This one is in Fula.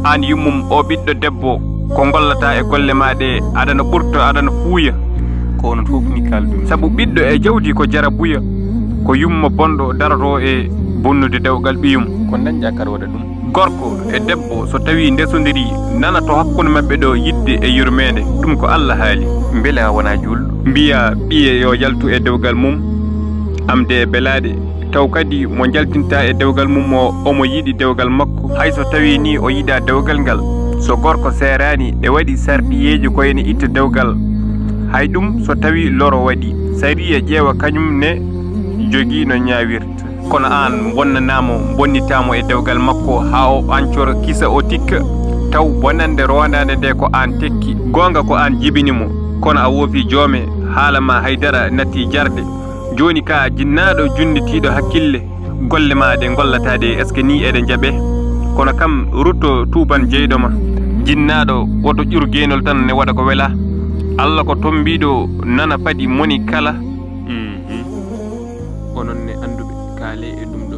an yummum o ɓiɗɗo debbo ko gollata e golle ma ɗe aɗana ɓurto aɗana fuuya ko onon fof ni kaldumi saabu ɓiɗɗo e jawdi ko jara buya ko yumma bonɗo daroto e bonnude dewgal ɓiyum ko dañƴa kadi waɗa ɗum gorko e debbo so tawi ndesodiri nana to hakkude mabɓe ɗo yidde e yurmede ɗum ko Allah haali beele a wona julɗo mbiya ɓiye yo yaltu e dewgal mum amde e belade taw kadi mo jaltinta e dewgal mum o omo yiɗi dewgal makko hayso tawi ni o yiɗa dewgal ngal so gorko serani e waɗi sarɗiyeji koyene itta dewgal hay ɗum so tawi loro waɗi sariya ƴeewa kañum ne jogui no ñawirta kono an bonnanamo bonnitamo e dewgal makko ha o ancora kisa o tikka taw bonande rondade nde ko an tekki gonga ko an jibinimo kono a woofi joome haalama haydara natti jarde joni ka jinnaɗo junnitiɗo hakkille golle ma ɗe gollatade est ce que ni eɗe jaaɓe kono kam rutto tuban jeyɗoma jinnaɗo woto ƴurgenol tan ne waɗa ko wela Allah ko tombiɗo nana fadi moni kala onon ne anduɓe kaale e ɗum ɗo